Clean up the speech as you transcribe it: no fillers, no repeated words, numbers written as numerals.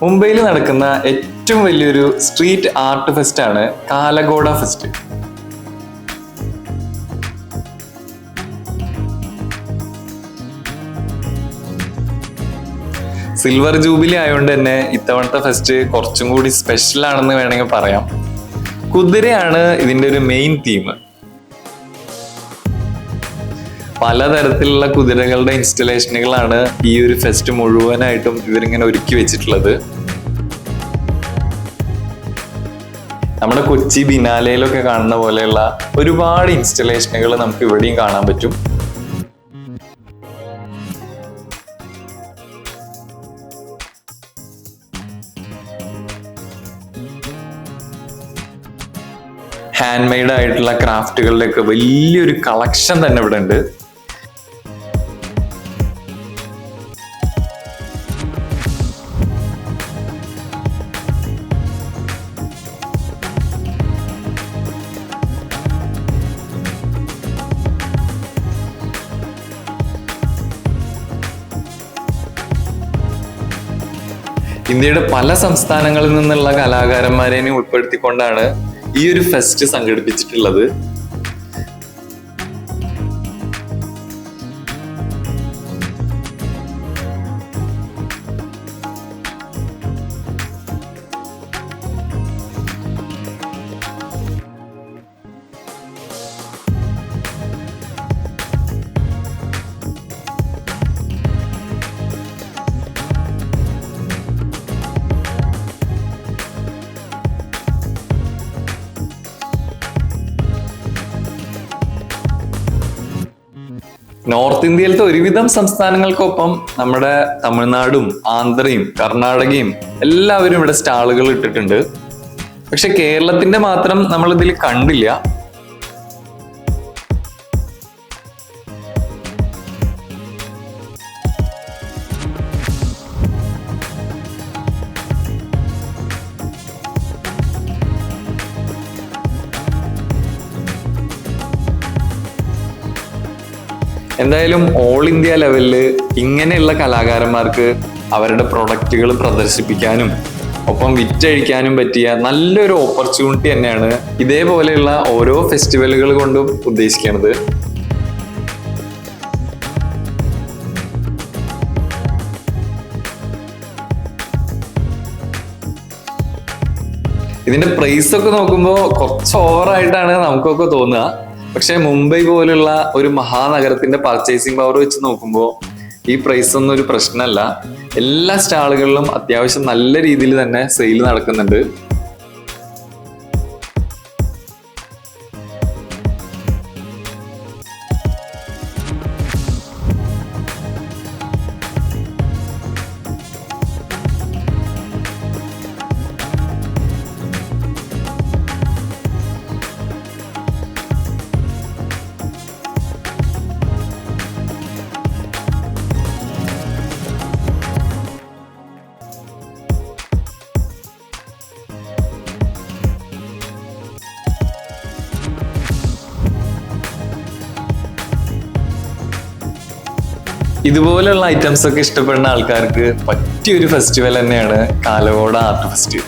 മുംബൈയിൽ നടക്കുന്ന ഏറ്റവും വലിയൊരു സ്ട്രീറ്റ് ആർട്ട് ഫെസ്റ്റ് ആണ് കാലഗോഡ ഫെസ്റ്റ്. സിൽവർ ജൂബിലി ആയതുകൊണ്ട് തന്നെ ഇത്തവണത്തെ ഫെസ്റ്റ് കുറച്ചും കൂടി സ്പെഷ്യൽ ആണെന്ന് വേണമെങ്കിൽ പറയാം. കുതിരയാണ് ഇതിന്റെ ഒരു മെയിൻ തീം. പലതരത്തിലുള്ള കുതിരകളുടെ ഇൻസ്റ്റലേഷനുകളാണ് ഈ ഒരു ഫെസ്റ്റ് മുഴുവനായിട്ടും ഇവരിങ്ങനെ ഒരുക്കി വെച്ചിട്ടുള്ളത്. നമ്മുടെ കൊച്ചി ബിനാലയിലൊക്കെ കാണുന്ന പോലെയുള്ള ഒരുപാട് ഇൻസ്റ്റലേഷനുകൾ നമുക്ക് ഇവിടെയും കാണാൻ പറ്റും. ഹാൻഡ് മെയ്ഡ് ആയിട്ടുള്ള ക്രാഫ്റ്റുകളുടെ ഒക്കെ വലിയൊരു കളക്ഷൻ തന്നെ ഇവിടെ ഉണ്ട്. ഇന്ത്യയുടെ പല സംസ്ഥാനങ്ങളിൽ നിന്നുള്ള കലാകാരന്മാരെയും ഉൾപ്പെടുത്തിക്കൊണ്ടാണ് ഈ ഒരു ഫെസ്റ്റ് സംഘടിപ്പിച്ചിട്ടുള്ളത്. നോർത്ത് ഇന്ത്യയിലത്തെ ഒരുവിധം സംസ്ഥാനങ്ങൾക്കൊപ്പം നമ്മുടെ തമിഴ്നാടും ആന്ധ്രയും കർണാടകയും എല്ലാവരും ഇവിടെ സ്റ്റാളുകൾ ഇട്ടിട്ടുണ്ട്. പക്ഷെ കേരളത്തിന്റെ മാത്രം നമ്മൾ ഇതിൽ കണ്ടില്ല. എന്തായാലും ഓൾ ഇന്ത്യ ലെവലില് ഇങ്ങനെയുള്ള കലാകാരന്മാർക്ക് അവരുടെ പ്രൊഡക്റ്റുകൾ പ്രദർശിപ്പിക്കാനും ഒപ്പം വിറ്റഴിക്കാനും പറ്റിയ നല്ലൊരു ഓപ്പർച്യൂണിറ്റി തന്നെയാണ് ഇതേപോലെയുള്ള ഓരോ ഫെസ്റ്റിവലുകൾ കൊണ്ടും ഉദ്ദേശിക്കുന്നത്. ഇതിന്റെ പ്രൈസ് ഒക്കെ നോക്കുമ്പോൾ കുറച്ച് ഓവറായിട്ടാണ് നമുക്കൊക്കെ തോന്നുക. പക്ഷെ മുംബൈ പോലുള്ള ഒരു മഹാനഗരത്തിന്റെ പർച്ചേസിംഗ് പവർ വെച്ച് നോക്കുമ്പോൾ ഈ പ്രൈസ് ഒന്നും ഒരു പ്രശ്നമല്ല. എല്ലാ സ്റ്റാളുകളിലും അത്യാവശ്യം നല്ല രീതിയിൽ തന്നെ സെയിൽ നടക്കുന്നുണ്ട്. ഇതുപോലുള്ള ഐറ്റംസ് ഒക്കെ ഇഷ്ടപ്പെടുന്ന ആൾക്കാർക്ക് പറ്റിയൊരു ഫെസ്റ്റിവൽ തന്നെയാണ് കാലഗോഡ ആർട്ട് ഫെസ്റ്റ്.